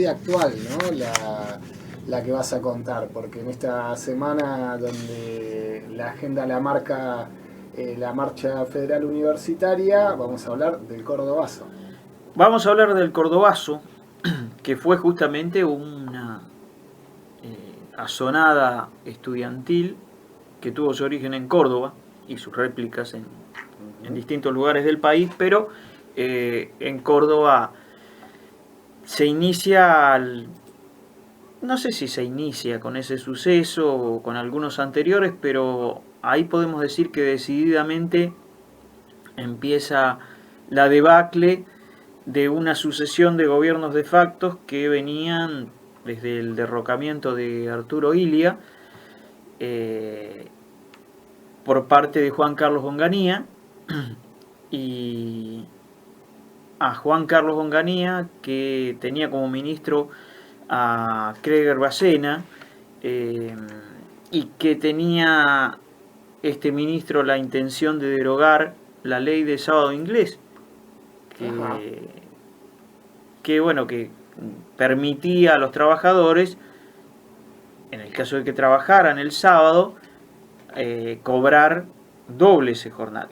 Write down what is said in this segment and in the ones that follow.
actual, ¿no? La que vas a contar, porque en esta semana donde la agenda la marca la Marcha Federal Universitaria, vamos a hablar del Cordobazo. Vamos a hablar del Cordobazo, que fue justamente una asonada estudiantil que tuvo su origen en Córdoba y sus réplicas en distintos lugares del país, pero en Córdoba se inicia, no sé si se inicia con ese suceso o con algunos anteriores, pero ahí podemos decir que decididamente empieza la debacle de una sucesión de gobiernos de facto que venían desde el derrocamiento de Arturo Illia por parte de Juan Carlos Onganía y a Juan Carlos Onganía, que tenía como ministro a Kreger Bacena, y que tenía este ministro la intención de derogar la ley de sábado inglés, que permitía a los trabajadores, en el caso de que trabajaran el sábado, cobrar doble ese jornal.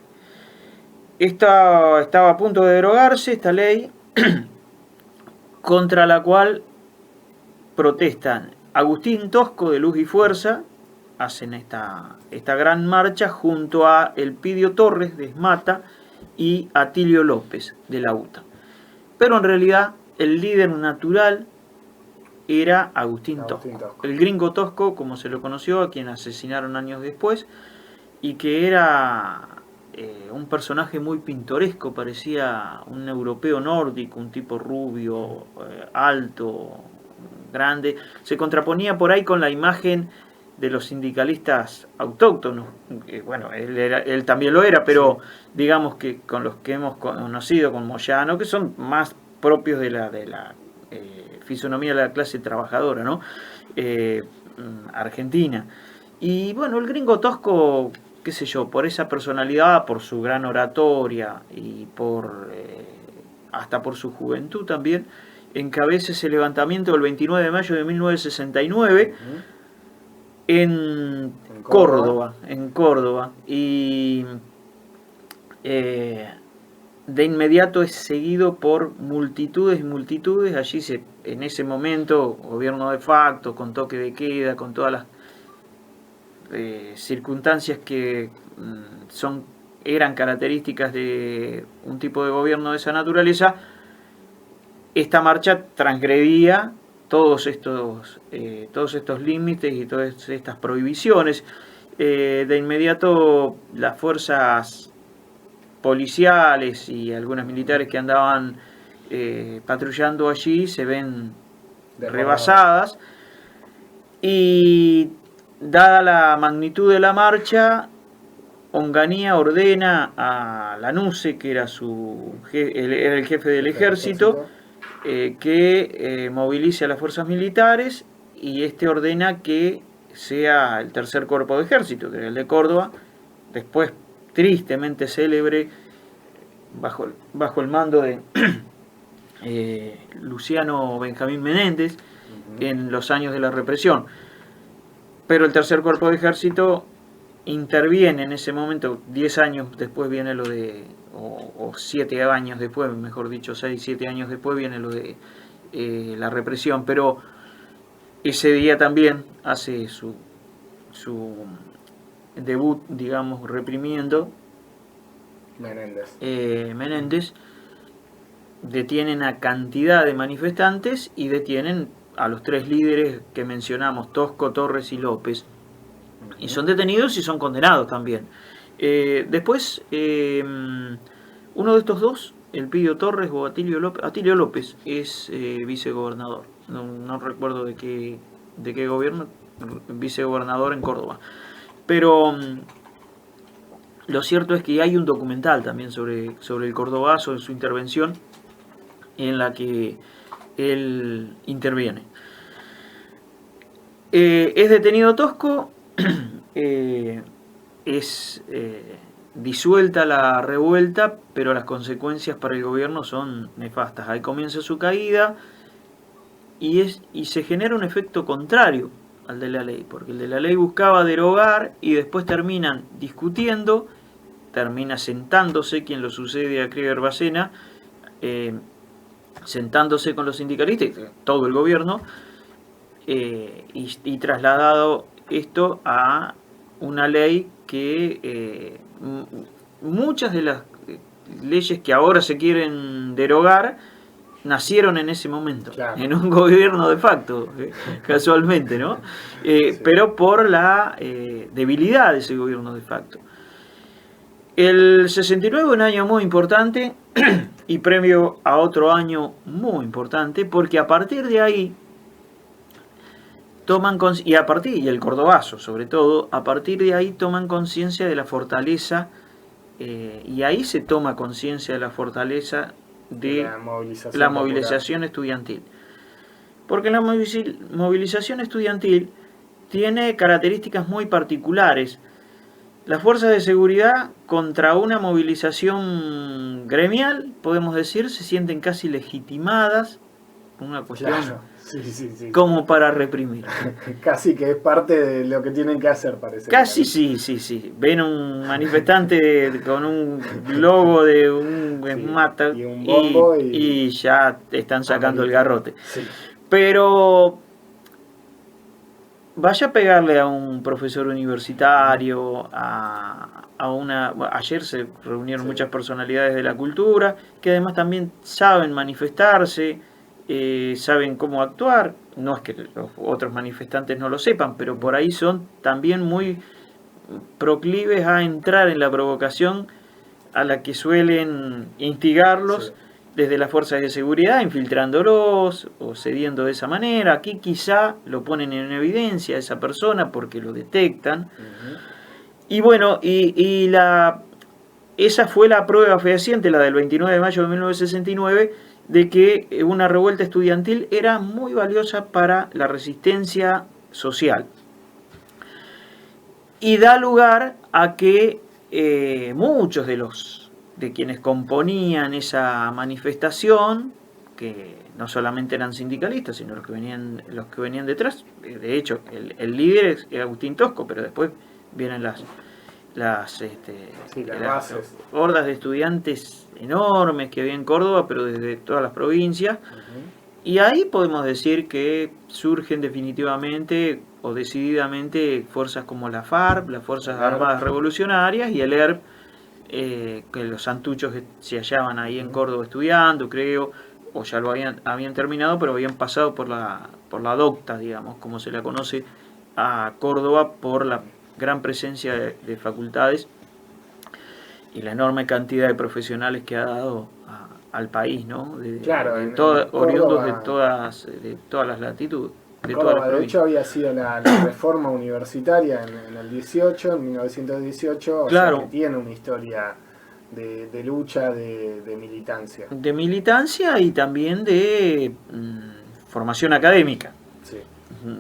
Esta estaba a punto de derogarse, esta ley, contra la cual protestan Agustín Tosco de Luz y Fuerza, hacen esta gran marcha junto a Elpidio Torres de Esmata y Atilio López de la UTA. Pero en realidad el líder natural era Agustín Tosco, el gringo Tosco, como se lo conoció, a quien asesinaron años después, y que era un personaje muy pintoresco, parecía un europeo nórdico, un tipo rubio, alto, grande. Se contraponía por ahí con la imagen de los sindicalistas autóctonos. Bueno, él también lo era, pero sí, digamos que con los que hemos conocido, con Moyano, que son más propios de la fisonomía de la clase trabajadora, ¿no? Argentina. Y bueno, el gringo Tosco, qué sé yo, por esa personalidad, por su gran oratoria y hasta por su juventud también, encabeza ese levantamiento del 29 de mayo de 1969 en Córdoba. Y de inmediato es seguido por multitudes y multitudes. Allí en ese momento, gobierno de facto, con toque de queda, con todas las circunstancias que eran características de un tipo de gobierno de esa naturaleza, esta marcha transgredía todos estos límites y todas estas prohibiciones. De inmediato las fuerzas policiales y algunas militares que andaban patrullando allí se ven rebasadas, y dada la magnitud de la marcha, Onganía ordena a Lanusse, que era era el jefe del ejército, que movilice a las fuerzas militares, y este ordena que sea el tercer cuerpo de ejército, que era el de Córdoba, después tristemente célebre bajo el mando de Luciano Benjamín Menéndez en los años de la represión. Pero el tercer cuerpo de ejército interviene en ese momento. 10 años después viene lo de, o 7 años después, mejor dicho, 6, 7 años después viene lo de la represión. Pero ese día también hace su debut, digamos, reprimiendo Menéndez. Detienen a cantidad de manifestantes y detienen a los tres líderes que mencionamos, Tosco, Torres y López, y son detenidos y son condenados también. Después, uno de estos dos, Elpidio Torres o Atilio López, es vicegobernador. No recuerdo de qué gobierno, vicegobernador en Córdoba. Pero lo cierto es que hay un documental también sobre el Cordobazo, sobre su intervención, en la que él interviene. Es detenido Tosco, es disuelta la revuelta, pero las consecuencias para el gobierno son nefastas. Ahí comienza su caída, y se genera un efecto contrario al de la ley, porque el de la ley buscaba derogar y después terminan discutiendo, termina sentándose quien lo sucede a Krieger Bacena, sentándose con los sindicalistas, todo el gobierno, y trasladado esto a una ley que muchas de las leyes que ahora se quieren derogar nacieron en ese momento, claro, en un gobierno de facto, casualmente, ¿no? Sí. Pero por la debilidad de ese gobierno de facto. El 69 es un año muy importante y previo a otro año muy importante, porque a partir de ahí y el cordobazo sobre todo, a partir de ahí toman conciencia de la fortaleza, y ahí se toma conciencia de la fortaleza de la movilización estudiantil. Porque la movilización estudiantil tiene características muy particulares. Las fuerzas de seguridad contra una movilización gremial, podemos decir, se sienten casi legitimadas, una cuestión, claro, sí. Como para reprimir. Casi que es parte de lo que tienen que hacer, parece. Casi sí. Ven un manifestante con un logo de un mata y un bombo y ya te están sacando el garrote. Sí. Pero vaya a pegarle a un profesor universitario, ayer se reunieron muchas personalidades de la cultura, que además también saben manifestarse, saben cómo actuar. No es que los otros manifestantes no lo sepan, pero por ahí son también muy proclives a entrar en la provocación a la que suelen instigarlos, sí, desde las fuerzas de seguridad, infiltrándolos o cediendo de esa manera. Aquí quizá lo ponen en evidencia a esa persona porque lo detectan. Y bueno, esa fue la prueba fehaciente, la del 29 de mayo de 1969, de que una revuelta estudiantil era muy valiosa para la resistencia social. Y da lugar a que muchos de quienes componían esa manifestación, que no solamente eran sindicalistas, sino los que venían detrás. De hecho, el líder es Agustín Tosco, pero después vienen las hordas de estudiantes enormes que había en Córdoba, pero desde todas las provincias. Y ahí podemos decir que surgen definitivamente o decididamente fuerzas como la FARC, las Fuerzas Armadas Revolucionarias, y el ERP, que los santuchos se hallaban ahí en Córdoba estudiando, creo, o ya lo habían terminado, pero habían pasado por la docta, digamos, como se la conoce a Córdoba, por la gran presencia de facultades y la enorme cantidad de profesionales que ha dado al país, ¿no? Oriundos de todas las latitudes. De hecho había sido la reforma universitaria en el 18, en 1918, claro, o sea que tiene una historia de lucha, de militancia. De militancia y también de formación académica. Sí.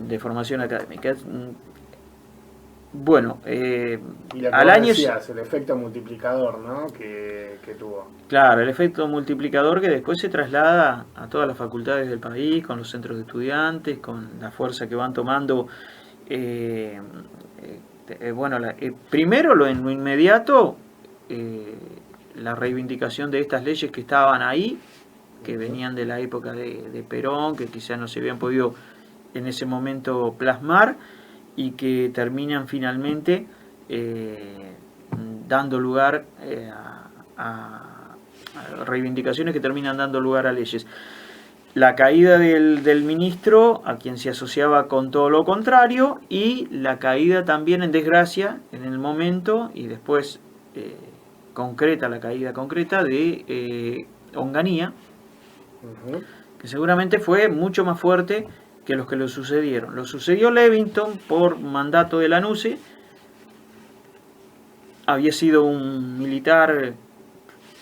De formación académica. Bueno, y lo que al año decías, el efecto multiplicador, ¿no? que tuvo. Claro, el efecto multiplicador que después se traslada a todas las facultades del país, con los centros de estudiantes, con la fuerza que van tomando. Primero, en lo inmediato, la reivindicación de estas leyes que estaban ahí, que venían de la época de Perón, que quizás no se habían podido en ese momento plasmar, y que terminan finalmente dando lugar a reivindicaciones que terminan dando lugar a leyes. La caída del ministro, a quien se asociaba con todo lo contrario, y la caída también en desgracia en el momento, y después la caída concreta de Onganía, que seguramente fue mucho más fuerte que los que lo sucedieron. Lo sucedió Levington por mandato de Lanusse. Había sido un militar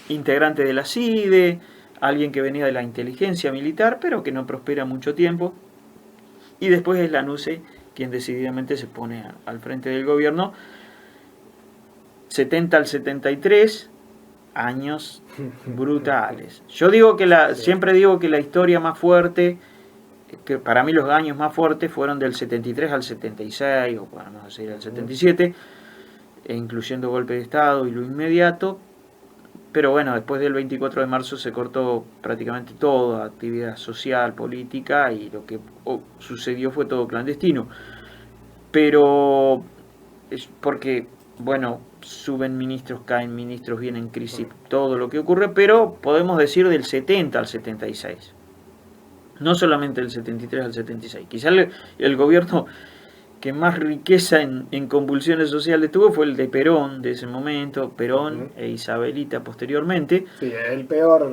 integrante de la CIDE, alguien que venía de la inteligencia militar, pero que no prospera mucho tiempo. Y después es Lanusse quien decididamente se pone al frente del gobierno. 70 al 73, años brutales. Yo digo que siempre digo que la historia más fuerte que para mí los años más fuertes fueron del 73 al 76, o vamos a decir al 77, incluyendo golpe de Estado y lo inmediato. Pero bueno, después del 24 de marzo se cortó prácticamente toda actividad social, política, y lo que sucedió fue todo clandestino. Pero es porque, bueno, suben ministros, caen ministros, vienen crisis, todo lo que ocurre, pero podemos decir del 70 al 76. No solamente del 73 al 76. Quizá el gobierno que más riqueza en convulsiones sociales tuvo fue el de Perón, de ese momento, Perón e Isabelita posteriormente. Sí, el peor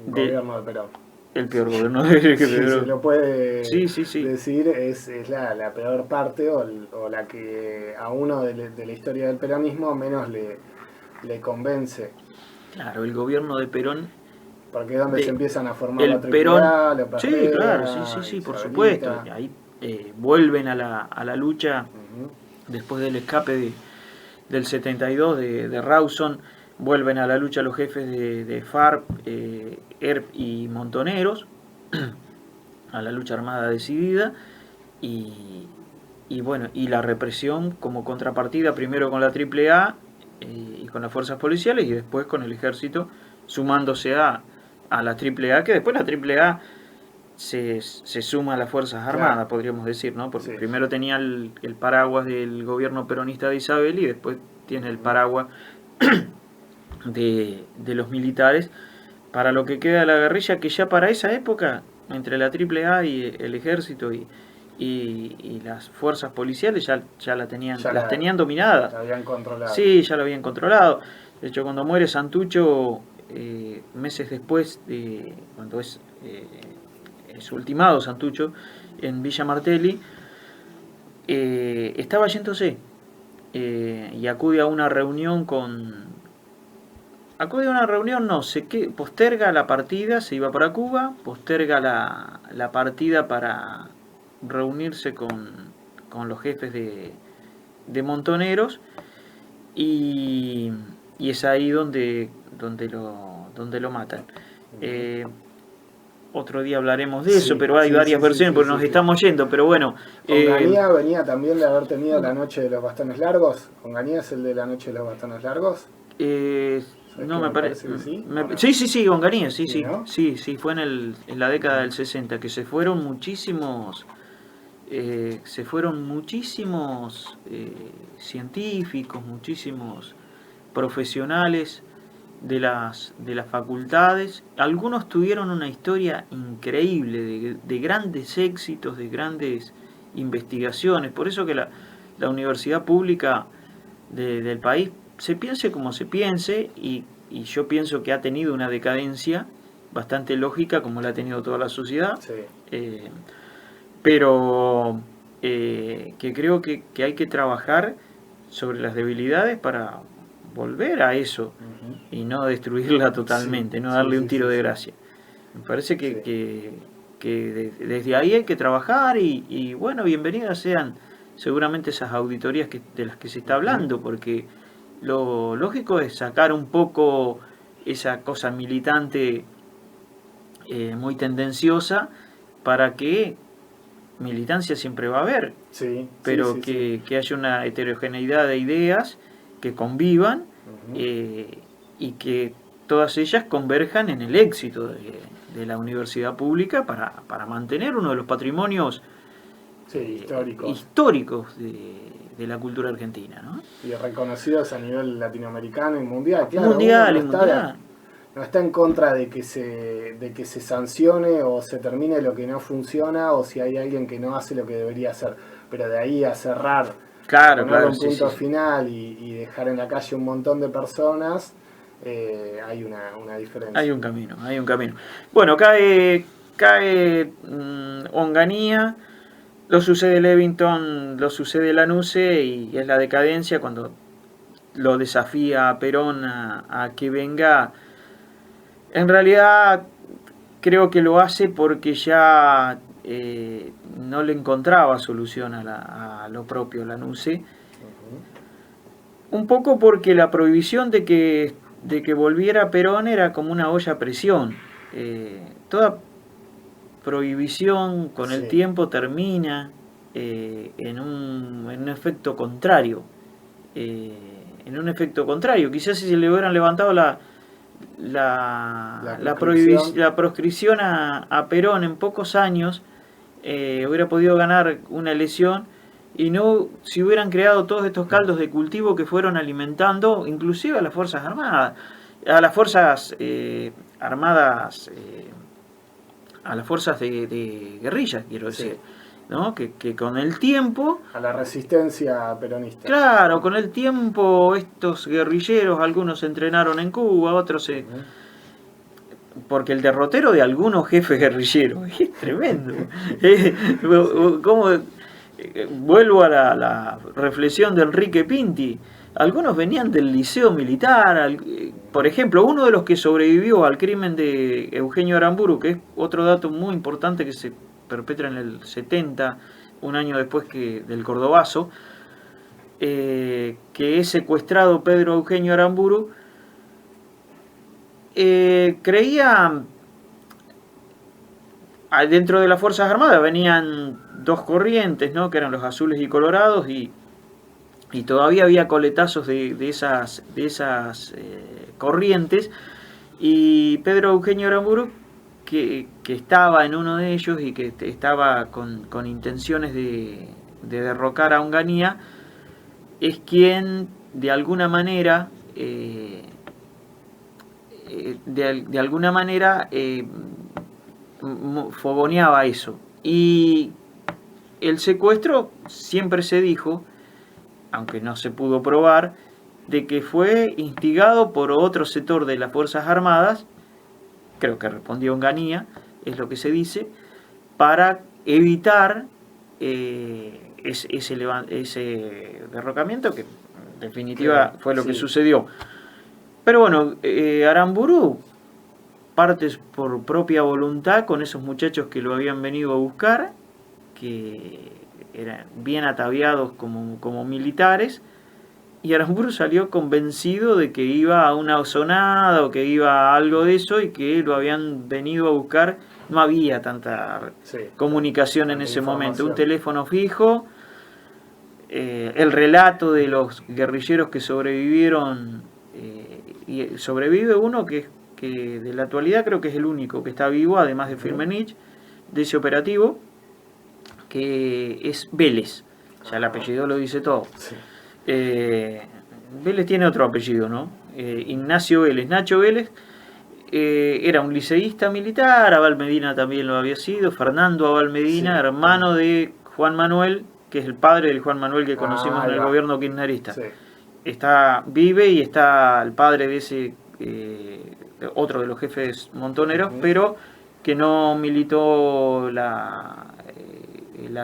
gobierno de Perón. El peor gobierno de Perón. Se lo puede decir, es la peor parte o la que a uno de la historia del peronismo menos le convence. Claro, el gobierno de Perón. Porque es donde se empiezan a formar el la Perón, la sí, claro, sí, por supuesto. Y ahí vuelven a la lucha después del escape del 72 de Rawson, vuelven a la lucha los jefes de FARC, ERP y Montoneros, a la lucha armada decidida, y bueno, y la represión como contrapartida, primero con la AAA y con las fuerzas policiales, y después con el ejército, sumándose a la AAA, que después la AAA se suma a las Fuerzas Armadas, podríamos decir, ¿no? Porque primero tenía el paraguas del gobierno peronista de Isabel y después tiene el paraguas de los militares para lo que queda de la guerrilla, que ya para esa época, entre la AAA y el ejército y las fuerzas policiales ya las tenían dominadas. La habían controlado. Sí, ya lo habían controlado. De hecho, cuando muere Santucho, meses después, cuando es ultimado Santucho en Villa Martelli, estaba yéndose y acude a una reunión posterga la partida, se iba para Cuba, posterga la partida para reunirse con los jefes de Montoneros, y es ahí donde lo matan. Otro día hablaremos de eso, pero hay varias versiones porque nos estamos yendo, pero bueno. Onganía venía también de haber tenido la noche de los bastones largos. ¿Onganía es el de la noche de los bastones largos? No, me parece que sí. Sí, Onganía, sí, ¿no? Sí, fue en la década del 60 que se fueron muchísimos científicos, muchísimos profesionales de las facultades. Algunos tuvieron una historia increíble de grandes éxitos, de grandes investigaciones. Por eso que la universidad pública del país, se piense como se piense, y yo pienso que ha tenido una decadencia bastante lógica, como la ha tenido toda la sociedad, pero que creo que hay que trabajar sobre las debilidades para volver a eso y no destruirla totalmente, no darle un tiro de gracia. Me parece que desde ahí hay que trabajar, y bueno, bienvenidas sean seguramente esas auditorías de las que se está hablando, porque lo lógico es sacar un poco esa cosa militante muy tendenciosa, para que militancia siempre va a haber, pero que haya una heterogeneidad de ideas que convivan, y que todas ellas converjan en el éxito de la universidad pública para mantener uno de los patrimonios históricos de la cultura argentina, ¿no? Y reconocidos a nivel latinoamericano y mundial. Claro, mundial. No está en contra de que se sancione o se termine lo que no funciona, o si hay alguien que no hace lo que debería hacer, pero de ahí a cerrar, poner un punto final y dejar en la calle un montón de personas, hay una diferencia. Hay un camino. Bueno, cae Onganía, lo sucede Levington, lo sucede Lanuse, y es la decadencia cuando lo desafía a Perón a que venga. En realidad creo que lo hace porque ya no le encontraba solución a lo propio Lanuse. Un poco porque la prohibición de que volviera Perón era como una olla a presión. prohibición con el tiempo termina en un efecto contrario. Quizás si se le hubieran levantado la proscripción a Perón en pocos años, hubiera podido ganar una elección y no se hubieran creado todos estos caldos de cultivo que fueron alimentando inclusive a las Fuerzas Armadas, a las Fuerzas Armadas, a las fuerzas de guerrilla, quiero decir. ¿No? Que con el tiempo... A la resistencia peronista. Claro, con el tiempo estos guerrilleros, algunos se entrenaron en Cuba, otros se... Porque el derrotero de algunos jefes guerrilleros es tremendo. Vuelvo a la reflexión de Enrique Pinti. Algunos venían del liceo militar. Por ejemplo, uno de los que sobrevivió al crimen de Eugenio Aramburu, que es otro dato muy importante que se perpetra en el 70, un año después del Cordobazo, que es secuestrado Pedro Eugenio Aramburu, creía, dentro de las Fuerzas Armadas venían dos corrientes, ¿no? Que eran los azules y colorados, y todavía había coletazos de esas corrientes, y Pedro Eugenio Aramburu, que estaba en uno de ellos y que estaba con intenciones de derrocar a Onganía, es quien de alguna manera fogoneaba eso. Y el secuestro siempre se dijo, aunque no se pudo probar, de que fue instigado por otro sector de las Fuerzas Armadas, creo que respondió Onganía, es lo que se dice, para evitar ese derrocamiento, que en definitiva fue lo que sucedió. Pero bueno, Aramburu parte por propia voluntad con esos muchachos que lo habían venido a buscar, que eran bien ataviados como militares, y Aramburu salió convencido de que iba a una ozonada o que iba a algo de eso y que lo habían venido a buscar. No había tanta comunicación en ese momento, un teléfono fijo, el relato de los guerrilleros que sobrevivieron, y sobrevive uno que de la actualidad creo que es el único que está vivo, además de Firmenich, de ese operativo, que es Vélez, ya el apellido lo dice todo. Vélez tiene otro apellido, ¿no? Ignacio Vélez. Nacho Vélez era un liceísta militar, Abal Medina también lo había sido, Fernando Abal Medina, hermano de Juan Manuel, que es el padre del Juan Manuel que conocimos en el gobierno kirchnerista. Vive y está el padre de ese otro de los jefes montoneros, pero que no militó la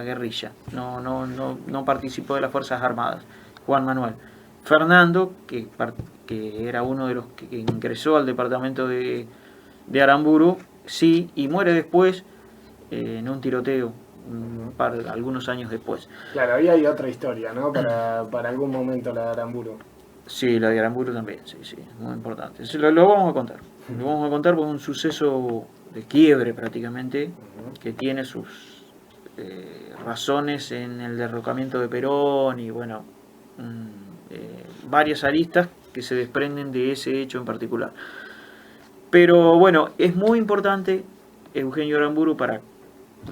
guerrilla, no participó de las Fuerzas Armadas. Juan Manuel. Fernando, que era uno de los que ingresó al departamento de Aramburu, sí, y muere después en un tiroteo, algunos años después. Claro, ahí hay otra historia, ¿no? Para algún momento la de Aramburu. Sí, la de Aramburu también, sí, muy importante. Lo vamos a contar. Lo vamos a contar por un suceso de quiebre prácticamente, que tiene sus razones en el derrocamiento de Perón y bueno, varias aristas que se desprenden de ese hecho en particular. Pero bueno, es muy importante Eugenio Aramburu, para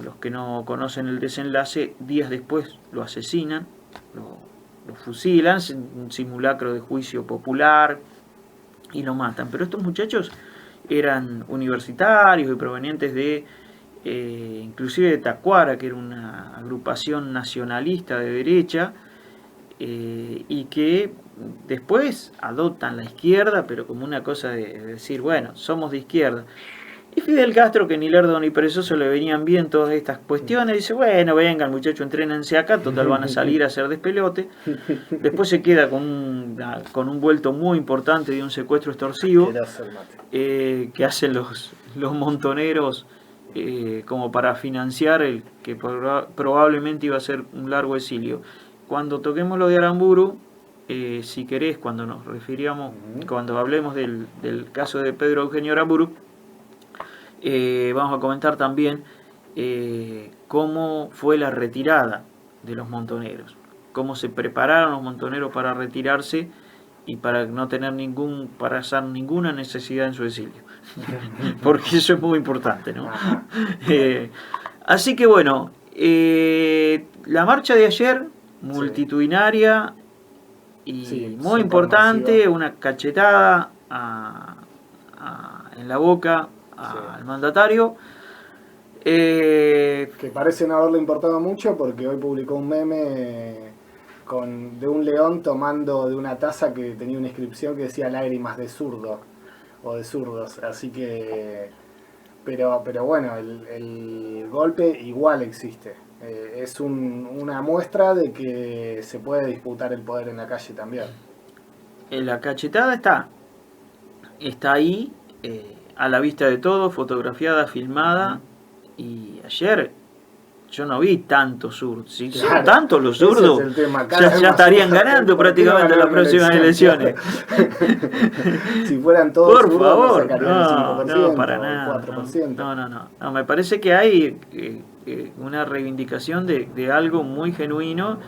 los que no conocen el desenlace. Días después lo asesinan, lo fusilan, un simulacro de juicio popular, y lo matan. Pero estos muchachos eran universitarios y provenientes de inclusive de Tacuara, que era una agrupación nacionalista de derecha, y que después adoptan la izquierda, pero como una cosa de decir, bueno, somos de izquierda. Y Fidel Castro, que ni lerdo ni perezoso le venían bien todas estas cuestiones, dice, bueno, vengan muchachos, entrénense acá, total van a salir a hacer despelote. Después se queda con un vuelto muy importante de un secuestro extorsivo que hacen los montoneros, como para financiar el que probablemente iba a ser un largo exilio. Cuando toquemos lo de Aramburu, si querés, cuando nos refiramos, cuando hablemos del caso de Pedro Eugenio Aramburu, vamos a comentar también cómo fue la retirada de los montoneros, cómo se prepararon los montoneros para retirarse y para no tener para hacer ninguna necesidad en su exilio, porque eso es muy importante, ¿no? Así que bueno, la marcha de ayer, multitudinaria y muy importante, masiva. Una cachetada en la boca al mandatario. Que parece no haberle importado mucho, porque hoy publicó un meme de un león tomando de una taza que tenía una inscripción que decía lágrimas de zurdo o de zurdos, así que pero bueno, el golpe igual existe. Es una muestra de que se puede disputar el poder en la calle también. La cachetada está ahí, a la vista de todos, fotografiada, filmada. Y ayer yo no vi tantos zurdos. Si son tantos los zurdos, ya estarían ganando prácticamente las próximas elecciones. Si fueran todos por zurdos, favor, sacarían el 5%, no, para nada. El 4%. No, me parece que hay una reivindicación de algo muy genuino,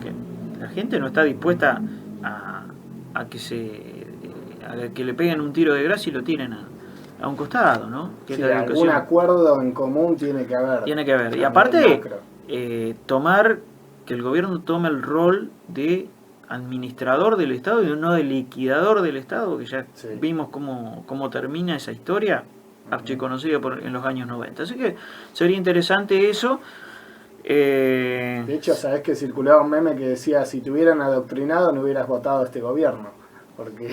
que la gente no está dispuesta a que le peguen un tiro de gracia y lo tiren a un costado, ¿no? Que sí, algún acuerdo en común tiene que haber. Tiene que haber. Y aparte, que el gobierno tome el rol de administrador del Estado y no de liquidador del Estado, que ya vimos cómo termina esa historia, archiconocida en los años 90. Así que sería interesante eso. De hecho, sabés que circulaba un meme que decía, si te hubieran adoctrinado no hubieras votado a este gobierno. Porque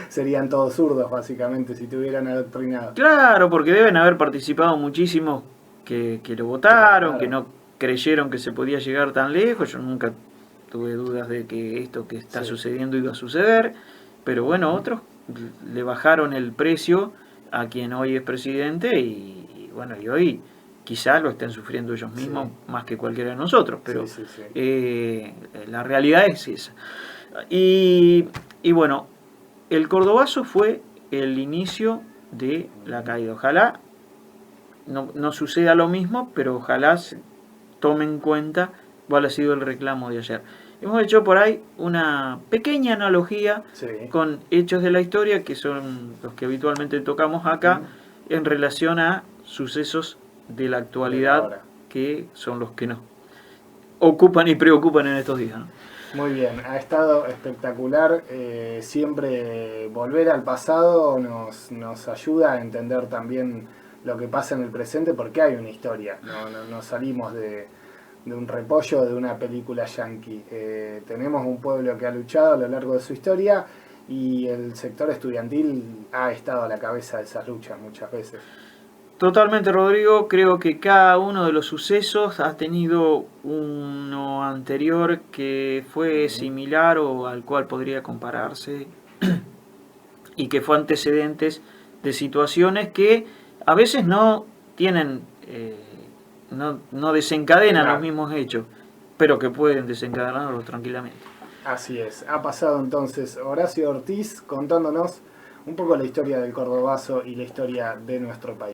serían todos zurdos, básicamente, si te hubieran adoctrinado. Claro, porque deben haber participado muchísimos que lo votaron, claro, que no creyeron que se podía llegar tan lejos. Yo nunca tuve dudas de que esto que está sucediendo iba a suceder. Pero bueno, otros le bajaron el precio a quien hoy es presidente y hoy quizás lo estén sufriendo ellos mismos más que cualquiera de nosotros. Pero la realidad es esa. Y bueno, el Cordobazo fue el inicio de la caída. Ojalá no suceda lo mismo, pero ojalá se tome en cuenta cuál ha sido el reclamo de ayer. Hemos hecho por ahí una pequeña analogía con hechos de la historia, que son los que habitualmente tocamos acá, en relación a sucesos de la actualidad, que son los que nos ocupan y preocupan en estos días, ¿no? Muy bien, ha estado espectacular. Siempre volver al pasado nos ayuda a entender también lo que pasa en el presente, porque hay una historia. No salimos de un repollo de una película yankee. Tenemos un pueblo que ha luchado a lo largo de su historia y el sector estudiantil ha estado a la cabeza de esas luchas muchas veces. Totalmente, Rodrigo. Creo que cada uno de los sucesos ha tenido uno anterior que fue similar o al cual podría compararse y que fue antecedentes de situaciones que a veces no tienen, no desencadenan los mismos hechos, pero que pueden desencadenarlos tranquilamente. Así es. Ha pasado entonces Horacio Ortiz contándonos un poco la historia del Cordobazo y la historia de nuestro país.